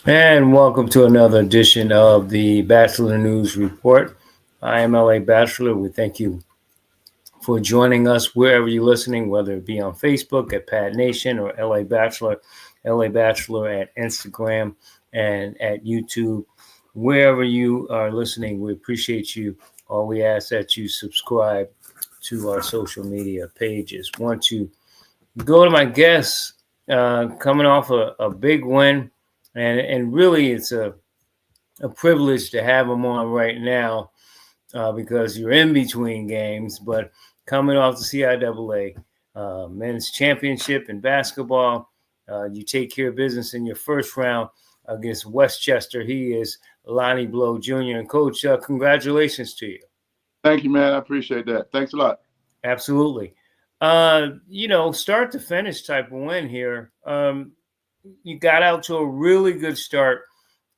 And welcome to another edition of the Batchelor News Report. I am LA Batchelor. We thank you for joining us wherever you're listening, whether it be on Facebook at Pat Nation or LA Batchelor at Instagram and at YouTube. Wherever you are listening, we appreciate you. Or we ask that you subscribe to our social media pages. Want to go to my guests coming off a big win, and really it's a privilege to have them on right now because you're in between games, but coming off the CIAA men's championship in basketball, you take care of business in your first round against Westchester. He is Lonnie Blow Jr. And Coach, congratulations to you. Thank you, man. I appreciate that. Thanks a lot. Absolutely. Start to finish type of win here. You got out to a really good start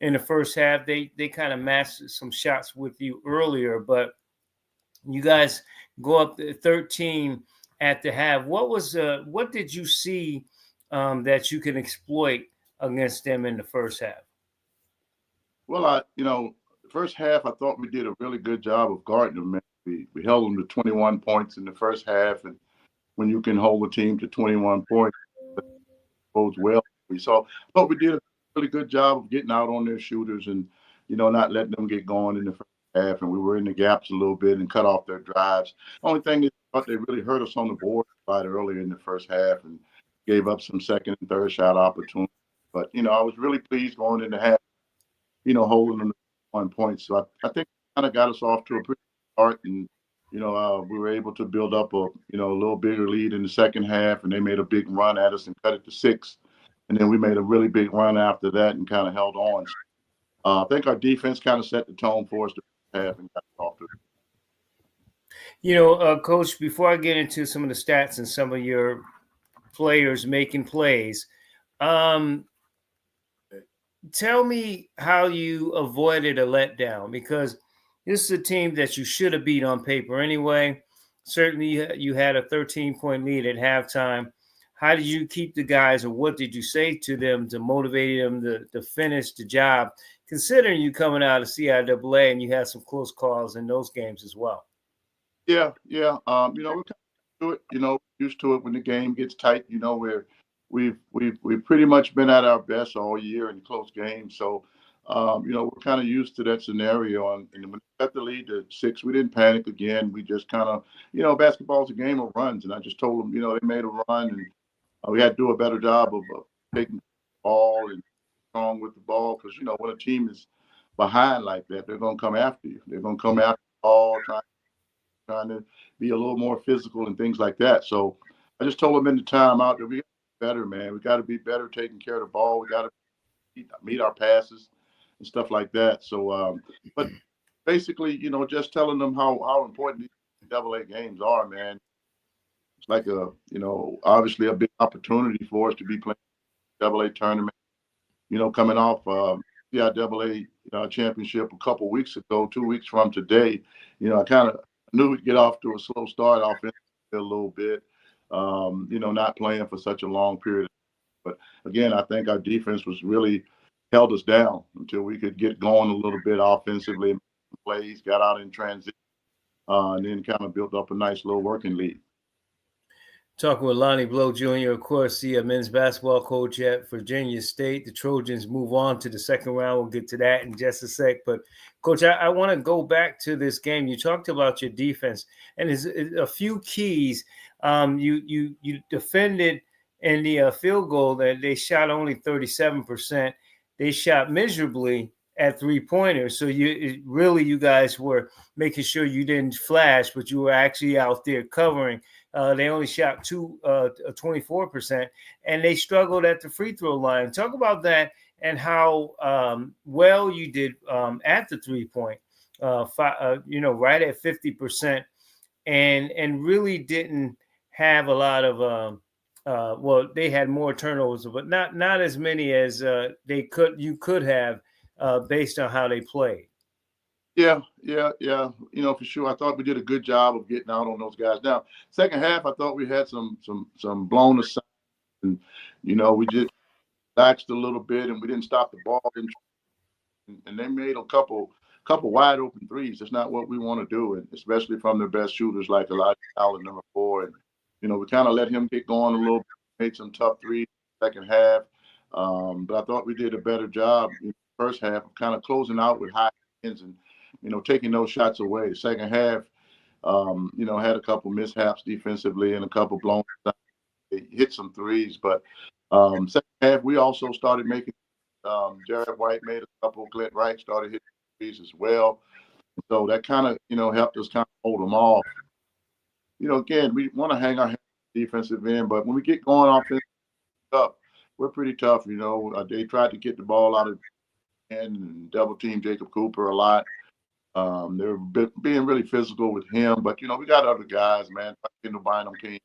in the first half. They kind of matched some shots with you earlier, but you guys go up to 13 at the half. What did you see that you can exploit against them in the first half? Well, the first half, I thought we did a really good job of guarding them, man. We held them to 21 points in the first half, and when you can hold a team to 21 points, that bodes well. I thought we did a really good job of getting out on their shooters and, not letting them get going in the first half. And we were in the gaps a little bit and cut off their drives. Only thing is, I thought they really hurt us on the board side earlier in the first half and gave up some second and third shot opportunities. But, I was really pleased going into half, holding them to 1 point. So I think kind of got us off to a pretty good start. And, we were able to build up a little bigger lead in the second half. And they made a big run at us and cut it to 6. And then we made a really big run after that and kind of held on. I think our defense kind of set the tone for us to have and got off to. Coach, before I get into some of the stats and some of your players making plays, um, tell me how you avoided a letdown, because this is a team that you should have beat on paper anyway. Certainly, you had a 13-point lead at halftime. How did you keep the guys, or what did you say to them to motivate them to finish the job, considering you coming out of CIAA and you had some close calls in those games as well? Yeah, yeah. We're kind of to it. Used to it when the game gets tight. Where we've pretty much been at our best all year in close games. So, we're kind of used to that scenario. And when we got the lead to 6, we didn't panic again. We just kind of, basketball's a game of runs. And I just told them, they made a run and we had to do a better job of taking the ball and strong with the ball because when a team is behind like that, they're gonna come after you. They're gonna come after the ball, trying to be a little more physical and things like that. So I just told them in the timeout that we got to be better, man. We got to be better taking care of the ball. We got to meet our passes and stuff like that. So, but basically, just telling them how important these double A games are, man. It's like obviously a big opportunity for us to be playing double A tournament. Coming off CIAA championship a couple weeks ago, 2 weeks from today. I kind of knew we'd get off to a slow start offensively a little bit. Not playing for such a long period. But again, I think our defense was really held us down until we could get going a little bit offensively. Plays, got out in transition, and then kind of built up a nice little working lead. Talking with Lonnie Blow Jr., of course, the men's basketball coach at Virginia State. The Trojans move on to the second round. We'll get to that in just a sec. But, Coach, I want to go back to this game. You talked about your defense, and there's a few keys. You defended in the field goal that they shot only 37%. They shot miserably at three-pointers. So you guys were making sure you didn't flash, but you were actually out there covering. They only shot 24%, and they struggled at the free throw line. Talk about that and how well you did at the 3-point, right at 50%, and really didn't have a lot of. They had more turnovers, but not as many as you could have based on how they played. Yeah, yeah, yeah. For sure. I thought we did a good job of getting out on those guys. Now, second half, I thought we had some blown aside, and we just relaxed a little bit, and we didn't stop the ball. And they made a couple wide open threes. That's not what we want to do, and especially from their best shooters like Elijah Allen, number 4. And we kind of let him get going a little bit, made some tough threes in the second half. But I thought we did a better job in the first half of kind of closing out with high ends and taking those shots away. The second half, had a couple mishaps defensively and a couple blown. They hit some threes, but second half we also started making. Jared White made a couple. Clint Wright started hitting threes as well. So that kind of, helped us kind of hold them off. Again, we want to hang our defensive end, but when we get going offensive up, we're pretty tough. They tried to get the ball out of and double team Jacob Cooper a lot. They're being really physical with him, but we got other guys, man. Kendall Bynum came.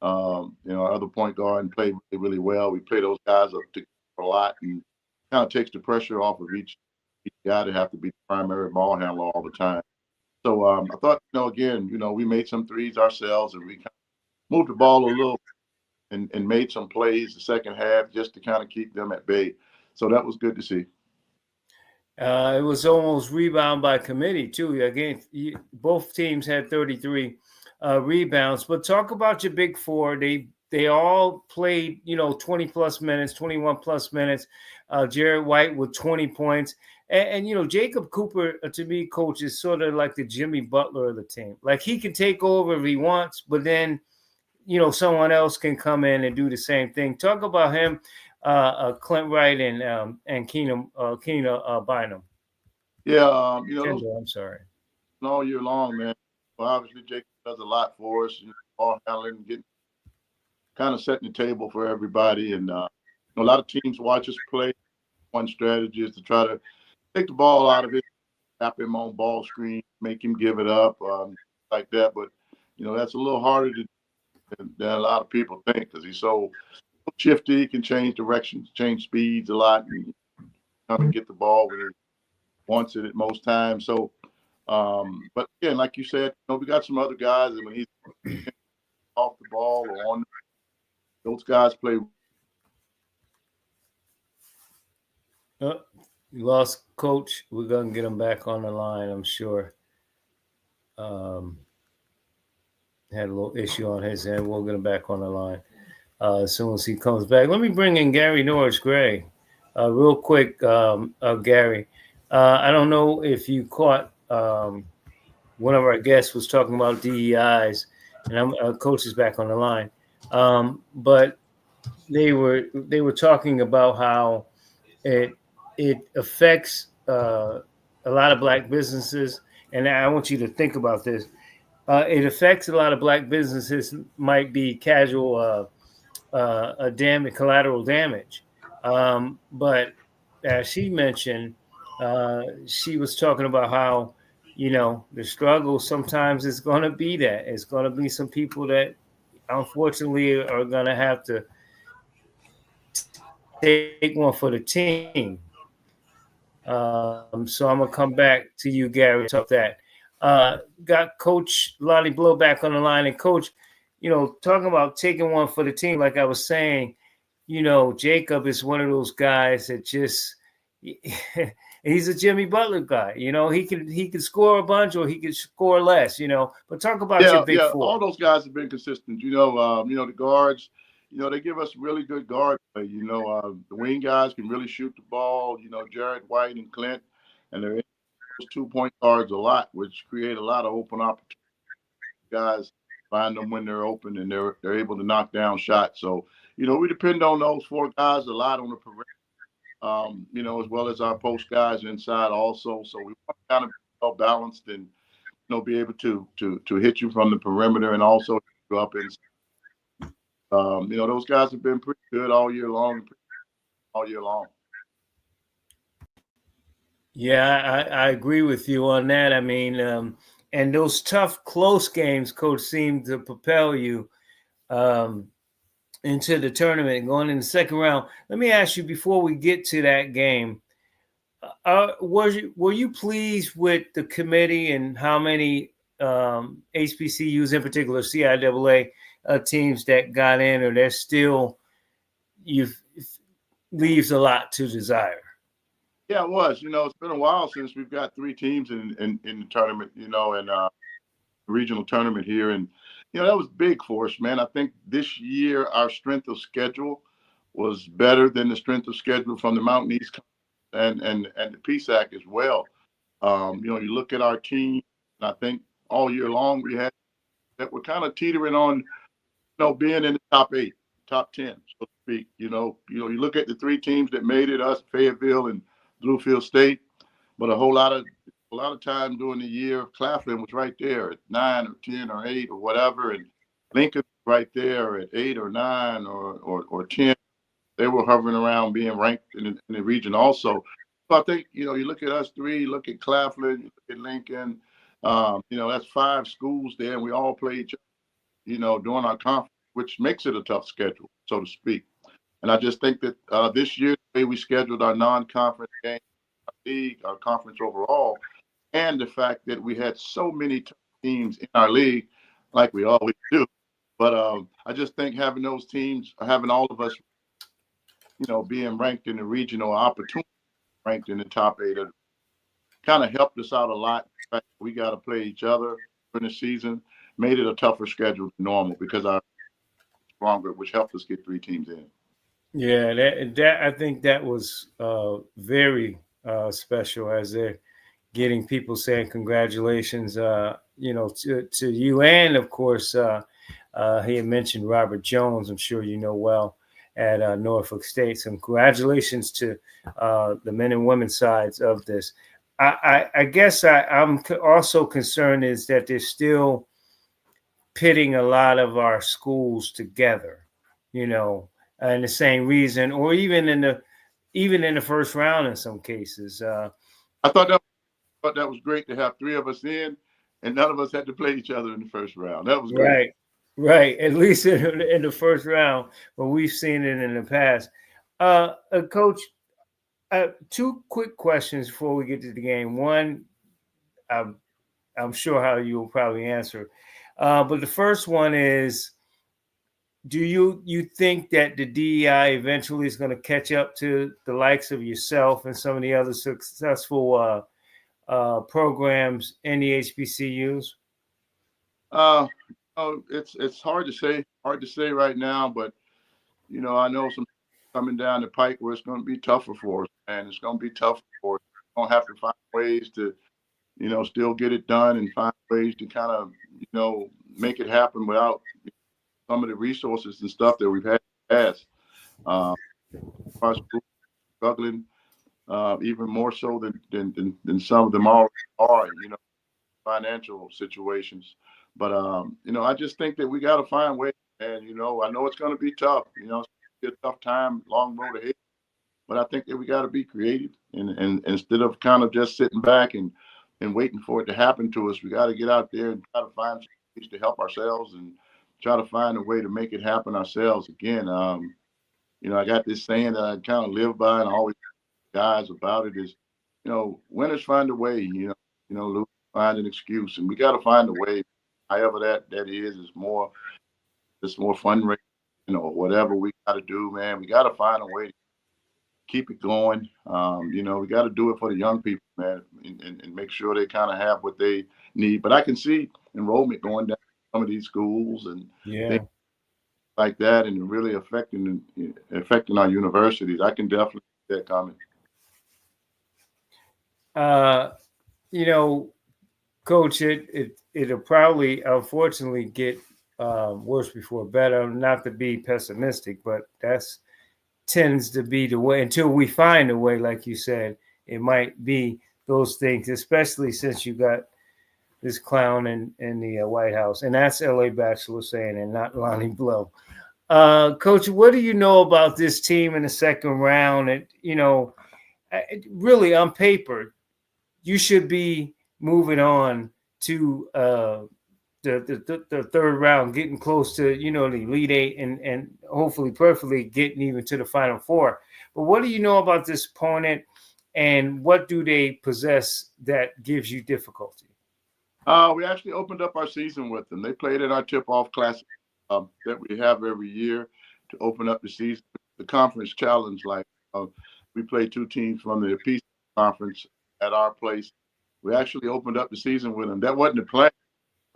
Our other point guard and played really, really well. We play those guys up to a lot and kind of takes the pressure off of each guy to have to be the primary ball handler all the time. So I thought, again, we made some threes ourselves and we kind of moved the ball a little and made some plays the second half just to kind of keep them at bay. So that was good to see. It was almost rebound by committee too. Again, both teams had 33 rebounds. But talk about your big 4. They all played, 20 plus minutes, 21 plus minutes. Jared White with 20 points. And Jacob Cooper, to me, coach, is sort of like the Jimmy Butler of the team. Like he can take over if he wants, but then, someone else can come in and do the same thing. Talk about him, Clint Wright and Keenan Bynum. Yeah, I'm sorry. All year long, man. Well, obviously, Jacob does a lot for us. Ball handling, getting kind of setting the table for everybody. And a lot of teams watch us play. One strategy is to try to take the ball out of it, tap him on ball screen, make him give it up, like that. But, that's a little harder than a lot of people think because he's so shifty. He can change directions, change speeds a lot, and come and get the ball when he wants it at most times. So, but again, like you said, we got some other guys, and when he's off the ball or on, those guys play. We lost Coach. We're gonna get him back on the line, I'm sure. Had a little issue on his end. We'll get him back on the line as soon as he comes back. Let me bring in Gary Norris-Gray real quick. Gary, I don't know if you caught one of our guests was talking about DEIs, and Coach is back on the line. But they were talking about how it affects a lot of Black businesses, and I want you to think about this. It affects a lot of Black businesses. Might be casual damage, collateral damage, but as she mentioned, she was talking about how the struggle sometimes is going to be that it's going to be some people that unfortunately are going to have to take one for the team. So I'm gonna come back to you, Gary, to talk that. Got Coach Lonnie Blow back on the line, and Coach, talking about taking one for the team. Like I was saying, Jacob is one of those guys that just he's a Jimmy Butler guy. He can score a bunch or he can score less. But talk about your big 4. All those guys have been consistent. The guards. They give us really good guard play. The wing guys can really shoot the ball. Jared White and Clint, and they're in those 2-point guards a lot, which create a lot of open opportunities. Guys find them when they're open, and they're able to knock down shots. So, we depend on those 4 guys a lot on the perimeter, as well as our post guys inside also. So we want to kind of be well balanced and, be able to hit you from the perimeter and also hit you up inside. Those guys have been pretty good all year long. Yeah, I agree with you on that. I mean, and those tough, close games, Coach, seem to propel you into the tournament, going in the second round. Let me ask you, before we get to that game, were you pleased with the committee and how many HBCUs, in particular CIAA, teams that got in, or they're still leaves a lot to desire. Yeah, it was. It's been a while since we've got three teams in the tournament. And regional tournament here, and that was big for us, man. I think this year our strength of schedule was better than the strength of schedule from the Mountain East and the PSAC as well. You look at our team, and I think all year long we had that were kind of teetering on, being in the top 8, top 10, so to speak. You look at the three teams that made it, us, Fayetteville, and Bluefield State, but a lot of time during the year, Claflin was right there at 9 or 10 or 8 or whatever, and Lincoln was right there at 8 or 9 or 10. They were hovering around being ranked in the region also. So I think, you look at us three, you look at Claflin, you look at Lincoln, that's 5 schools there, and we all played each other, during our conference, which makes it a tough schedule, so to speak. And I just think that this year, the way we scheduled our non-conference games, our league, our conference overall, and the fact that we had so many teams in our league, like we always do. But I just think having those teams, having all of us, being ranked in the regional opportunity, ranked in the top 8, kind of helped us out a lot. In fact, we got to play each other in the season, made it a tougher schedule than normal because our stronger, which helped us get 3 teams in. Yeah, that I think that was very special as they're getting people saying congratulations, to you, and of course, he had mentioned Robert Jones. I'm sure you know well at Norfolk State. So congratulations to the men and women sides of this. I guess I'm also concerned is that they're still pitting a lot of our schools together, and the same reason, or even in the first round in some cases. I thought that was great to have 3 of us in, and none of us had to play each other in the first round. That was great. Right. At least in the first round, but we've seen it in the past. Coach, 2 quick questions before we get to the game. One, I'm sure how you'll probably answer, but the first one is: do you think that the DEI eventually is going to catch up to the likes of yourself and some of the other successful programs in the HBCUs? It's hard to say right now, but I know some coming down the pike where it's going to be tougher for us, and it's going to be tougher for us. We're going to have to find ways to, still get it done and find ways to kind of, make it happen without some of the resources and stuff that we've had in the past. Our school struggling even more so than some of them already are, financial situations. But I just think that we got to find ways, and I know it's going to be tough. It's going to be a tough time, long road ahead. But I think that we got to be creative, and instead of kind of just sitting back and waiting for it to happen to us, we got to get out there and try to find ways to help ourselves and try to find a way to make it happen ourselves. Again, I got this saying that I kind of live by and I always guys about it is, winners find a way. Losers find an excuse, and we got to find a way. However that is more. It's more fundraising, whatever we got to do, man. We got to find a way to keep it going. We got to do it for the young people, man, and make sure they kind of have what they need. But I can see enrollment going down in some of these schools and things like that, and really affecting our universities. I can definitely see that coming. Coach, it'll probably unfortunately get worse before better. Not to be pessimistic, but that's tends to be the way until we find a way. Like you said, it might be those things, especially since you got this clown in the White House, and that's L.A. Batchelor saying, and not Lonnie Blow. Coach, what do you know about this team in the second round? And really on paper, you should be moving on to the third round, getting close to the Elite Eight, and hopefully, perfectly getting even to the Final Four. But what do you know about this opponent, and what do they possess that gives you difficulty? We actually opened up our season with them. They played in our tip-off classic that we have every year to open up the season. The conference challenge, like We played two teams from the Peace Conference at our place. We actually opened up the season with them. That wasn't the plan,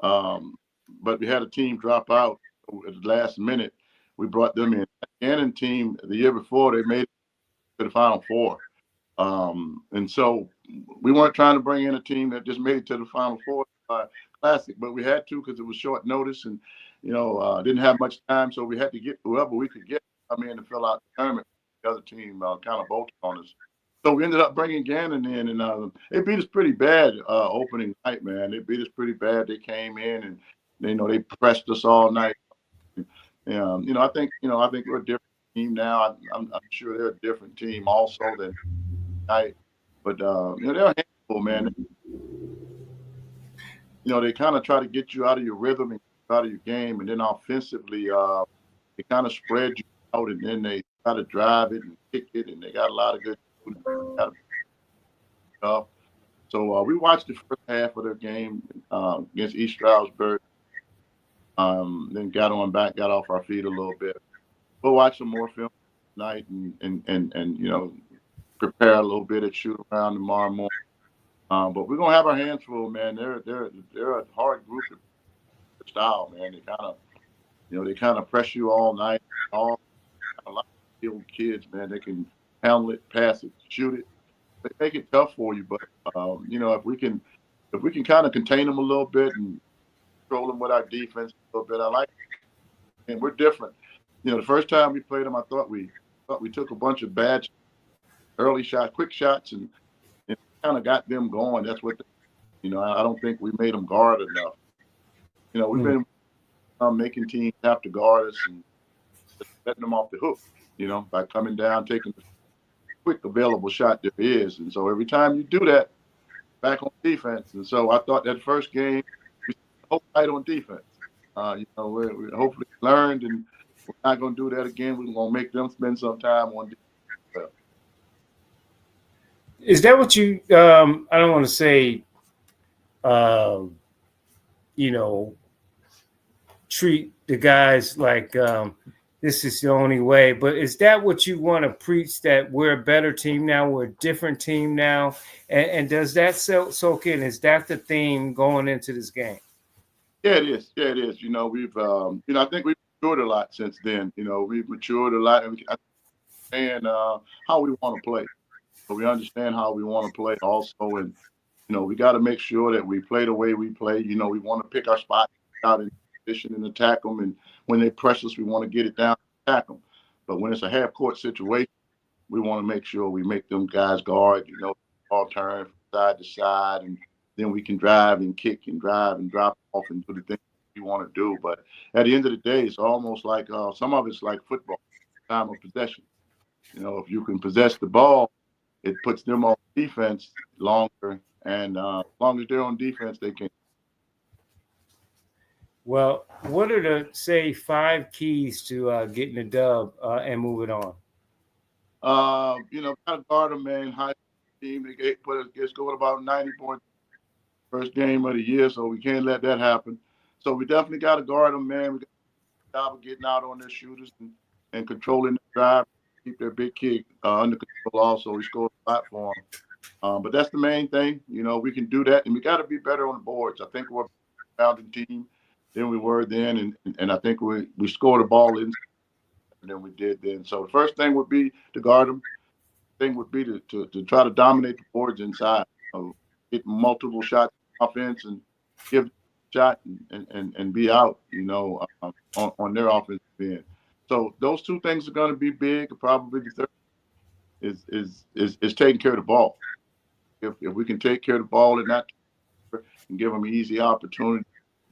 um, but we had a team drop out at the last minute. We brought them in. The Gannon team the year before, they made it to the Final Four. And so we weren't trying to bring in a team that just made it to the Final Four Classic, but we had to because it was short notice and, didn't have much time. So we had to get whoever we could get to come in to fill out the tournament. The other team kind of bolted on us. So we ended up bringing Gannon in, and they beat us pretty bad opening night, man. They beat us pretty bad. They came in and, they pressed us all night. I think we're a different team now. I'm sure they're a different team also than night. But they're a handful, man. They kind of try to get you out of your rhythm and out of your game, and then offensively, they kind of spread you out, and then they try to drive it and kick it, and they got a lot of good stuff. So we watched the first half of their game against East Stroudsburg. Then got off our feet a little bit. We'll watch some more film tonight and prepare a little bit at shoot around tomorrow morning. But we're gonna have our hands full, man. They're a hard group of style, man. They kind of press you all night. All a lot of skilled kids, man. They can handle it, pass it, shoot it. They make it tough for you, but if we can kind of contain them a little bit and control them with our defense a little bit, I like it. And we're different. The first time we played them, I thought we took a bunch of bad early shots, quick shots, and kind of got them going. That's what I don't think we made them guard enough. We've been making teams have to guard us and letting them off the hook. By coming down, taking the quick available shot there is, and so every time you do that, back on defense. And so I thought that first game we hope tight on defense. We hopefully learned, and we're not going to do that again. We're going to make them spend some time on defense. Is that what you? I don't want to say, treat the guys like this is the only way. But is that what you want to preach? That we're a better team now, we're a different team now, and does that soak in? Is that the theme going into this game? Yeah, it is. Yeah, it is. We've I think we've matured a lot since then. We've matured a lot, and how we want to play. So we understand how we want to play also, and we got to make sure that we play the way we play. We want to pick our spot out in position and attack them, and when they press us, we want to get it down and attack them. But when it's a half court situation, we want to make sure we make them guys guard. Ball turn from side to side, and then we can drive and kick and drive and drop off and do the things we want to do. But at the end of the day, it's almost like some of it's like football, time of possession. If you can possess the ball, it puts them on defense longer, and as long as they're on defense, they can. Well, what are the, say, 5 keys to getting a dub and moving on? Got to guard them, man. High team, they scored about 90 points first game of the year, so we can't let that happen. So we definitely got to guard them, man. We got a job of getting out on their shooters and controlling the drive, keep their big kick under control also. We scored a lot for them. But that's the main thing. We can do that, and we got to be better on the boards. I think we're a founding team than we were then, and I think we scored the ball in than we did then. So the first thing would be to guard them. Thing would be to try to dominate the boards inside, get multiple shots offense and give a shot and be out, on their offensive end. So those two things are going to be big. Probably the third is taking care of the ball. If we can take care of the ball and give them an easy opportunity,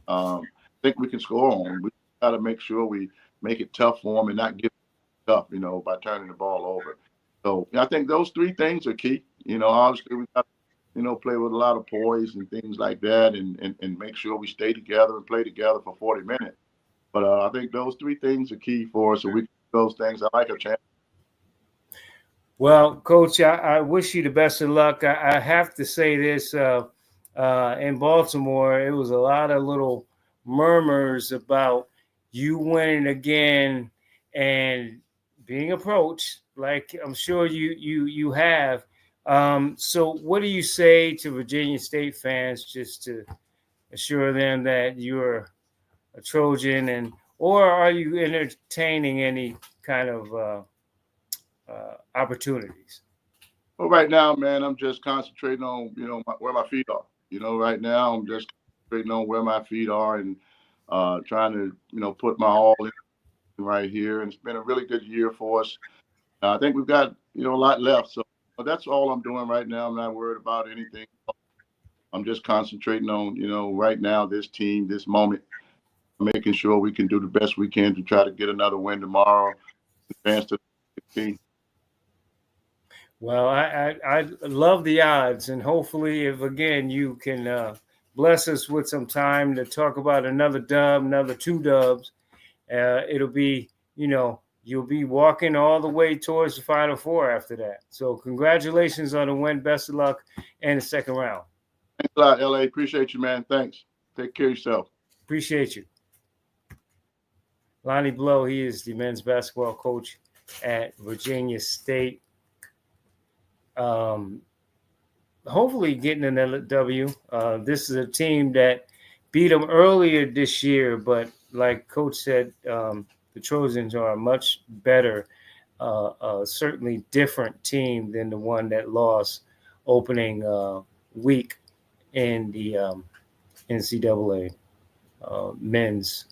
I think we can score on them. We got to make sure we make it tough for them and not give it tough, by turning the ball over. So I think those 3 things are key. Obviously we got to, play with a lot of poise and things like that, and make sure we stay together and play together for 40 minutes. But I think those 3 things are key for us, so we can do those things. I like a chance. Well, Coach, I wish you the best of luck. I have to say this, in Baltimore, it was a lot of little murmurs about you winning again and being approached, like I'm sure you have. So, what do you say to Virginia State fans, just to assure them that you're a Trojan, and or are you entertaining any kind of opportunities? Well, right now, man, I'm just concentrating on, where my feet are. Right now, I'm just concentrating on where my feet are and trying to, put my all in right here. And it's been a really good year for us. I think we've got, a lot left. So that's all I'm doing right now. I'm not worried about anything. I'm just concentrating on, right now, this team, this moment, making sure we can do the best we can to try to get another win tomorrow, advance to the team. Well, I love the odds, and hopefully, if again you can bless us with some time to talk about another dub, another two dubs, it'll be, you'll be walking all the way towards the Final Four after that. So congratulations on the win. Best of luck in the second round. Thanks a lot, LA. Appreciate you, man. Thanks. Take care of yourself. Appreciate you. Lonnie Blow, he is the men's basketball coach at Virginia State. Hopefully getting another W. This is a team that beat them earlier this year, but like Coach said, the Trojans are a much better, certainly different team than the one that lost opening week in the NCAA men's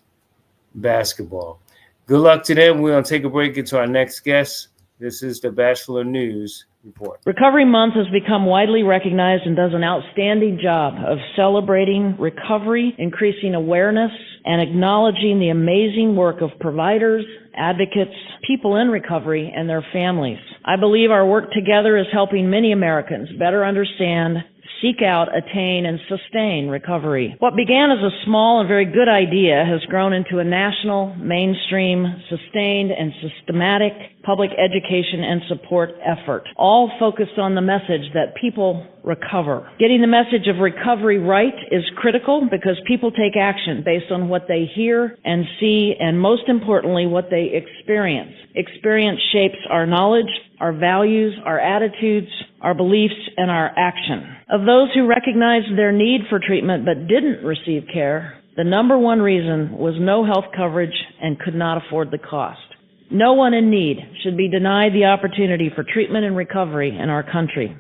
basketball. Good luck to them. We're going to take a break, get to our next guest. This is the Batchelor News Report. Recovery Month has become widely recognized and does an outstanding job of celebrating recovery, increasing awareness, and acknowledging the amazing work of providers, advocates, people in recovery, and their families. I believe our work together is helping many Americans better understand, seek out, attain, and sustain recovery. What began as a small and very good idea has grown into a national, mainstream, sustained, and systematic public education and support effort, all focused on the message that people recover. Getting the message of recovery right is critical because people take action based on what they hear and see, and most importantly, what they experience. Experience shapes our knowledge, our values, our attitudes, our beliefs, and our action. Of those who recognized their need for treatment but didn't receive care, the number one reason was no health coverage and could not afford the cost. No one in need should be denied the opportunity for treatment and recovery in our country.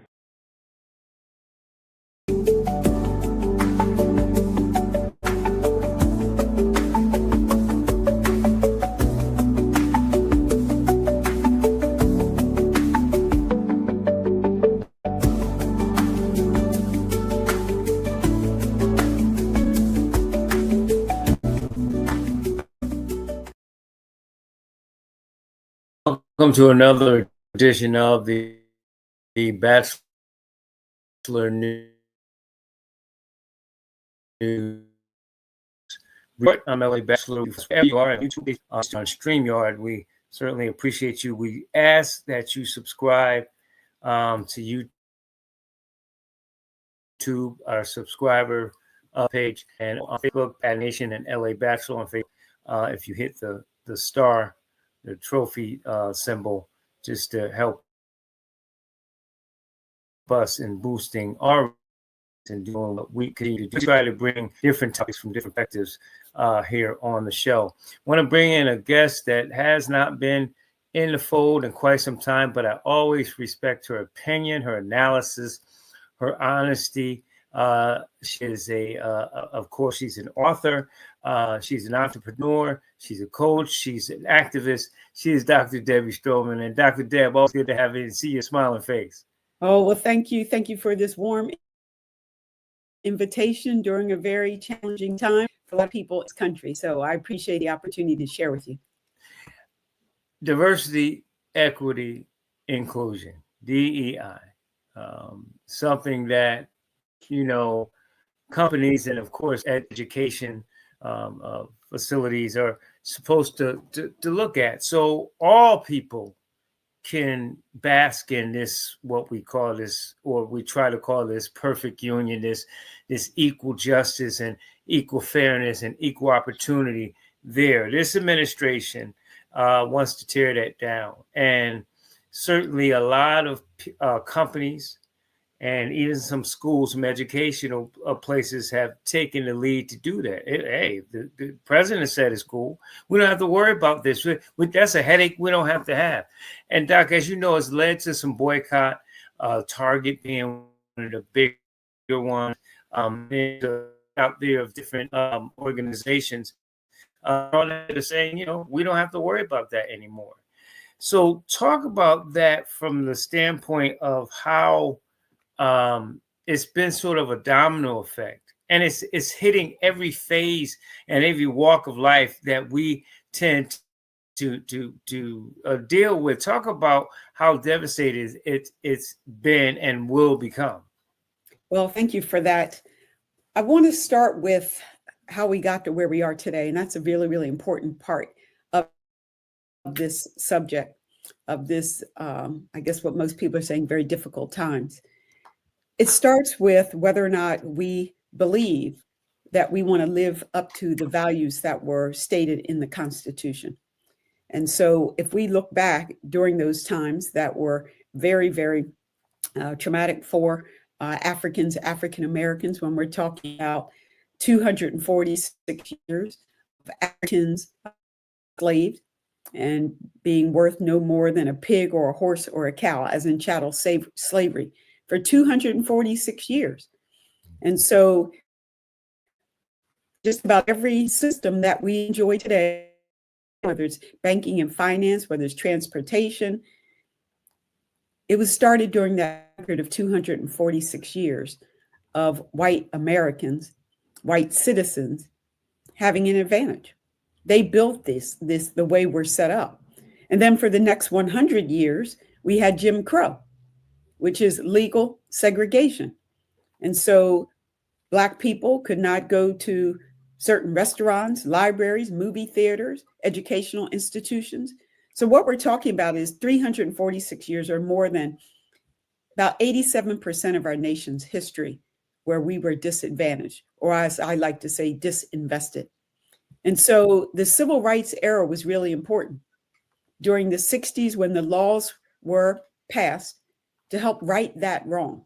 Welcome to another edition of the Batchelor News. I'm LA Batchelor. Wherever you are on YouTube, on StreamYard, we certainly appreciate you. We ask that you subscribe to YouTube, our subscriber page, and on Facebook, Bat Nation and LA Batchelor on Facebook. If you hit the star, the trophy symbol, just to help us in boosting our and doing what we continue to do. We try to bring different topics from different perspectives here on the show. I want to bring in a guest that has not been in the fold in quite some time, but I always respect her opinion, her analysis, her honesty. She is of course, she's an author. She's an entrepreneur. She's a coach. She's an activist. She is Dr. Debbie Stroman. And Dr. Deb, always good to have you and see your smiling face. Oh, well, thank you. Thank you for this warm invitation during a very challenging time for a lot of people in this country. So I appreciate the opportunity to share with you. Diversity, equity, inclusion, DEI, something that, companies and, of course, education facilities are supposed to look at. So all people can bask in this, what we call this, or we try to call this perfect union, this equal justice and equal fairness and equal opportunity there. This administration wants to tear that down. And certainly a lot of companies and even some schools, some educational places have taken the lead to do that. Hey, the president said it's cool. We don't have to worry about this. That's a headache we don't have to have. And Doc, as you know, it's led to some boycott. Target being one of the bigger ones. Out there of different organizations. They're saying, we don't have to worry about that anymore. So talk about that from the standpoint of how it's been sort of a domino effect, and it's hitting every phase and every walk of life that we tend to deal with. Talk about how devastated it's been and will become. Well, thank you for that. I want to start with how we got to where we are today, and that's a really, really important part of this subject, of this, I guess what most people are saying, very difficult times. It starts with whether or not we believe that we want to live up to the values that were stated in the Constitution. And so if we look back during those times that were very, very traumatic for African Americans, when we're talking about 246 years of Africans enslaved and being worth no more than a pig or a horse or a cow, as in chattel slavery, for 246 years. And so just about every system that we enjoy today, whether it's banking and finance, whether it's transportation, it was started during that period of 246 years of white Americans, white citizens having an advantage. They built this the way we're set up. And then for the next 100 years, we had Jim Crow, which is legal segregation. And so Black people could not go to certain restaurants, libraries, movie theaters, educational institutions. So what we're talking about is 346 years, or more than about 87% of our nation's history, where we were disadvantaged, or as I like to say, disinvested. And so the civil rights era was really important during the 60s when the laws were passed to help right that wrong.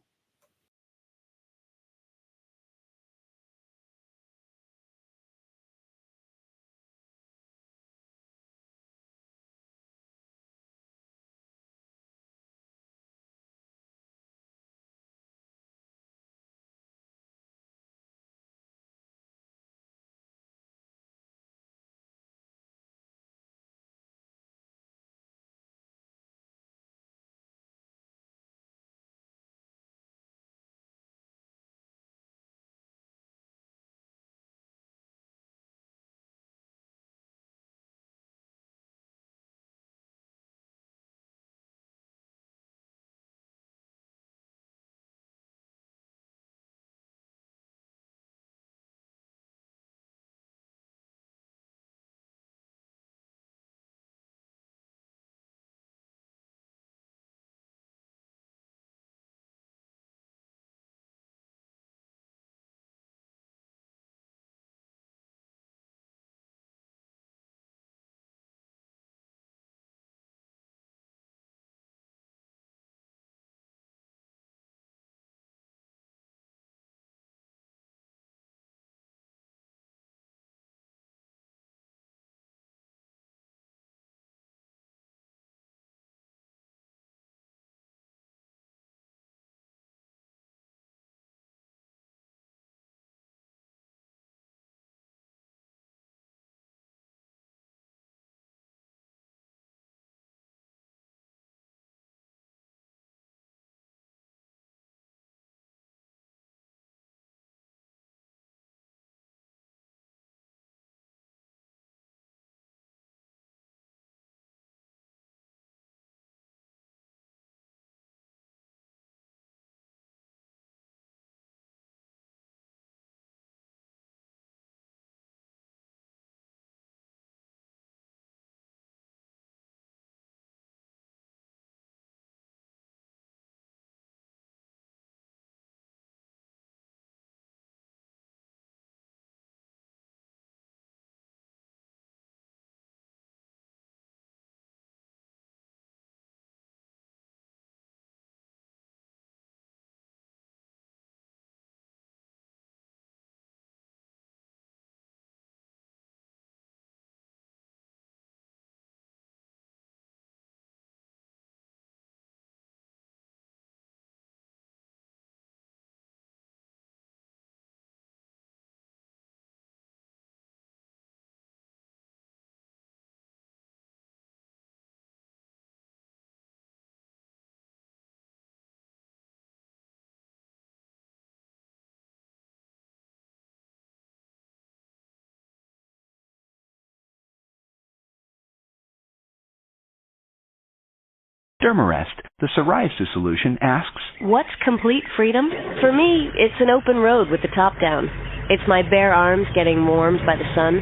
Dermarest, the psoriasis solution, asks, What's complete freedom? For me, it's an open road with the top down. It's my bare arms getting warmed by the sun.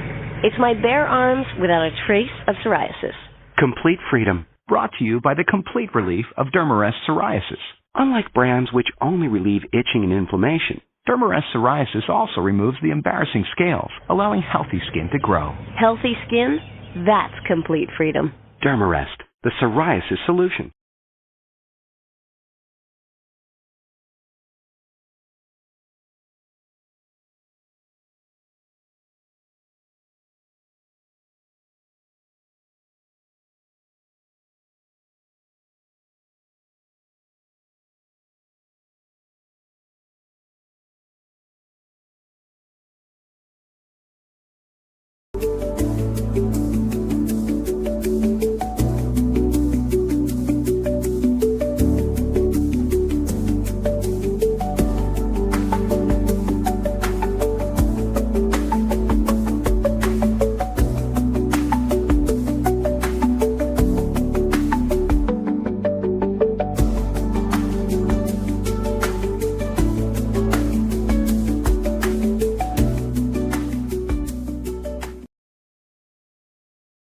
It's my bare arms without a trace of psoriasis. Complete freedom, brought to you by the complete relief of Dermarest psoriasis. Unlike brands which only relieve itching and inflammation, Dermarest psoriasis also removes the embarrassing scales, allowing healthy skin to grow. Healthy skin? That's complete freedom. Dermarest, the psoriasis solution.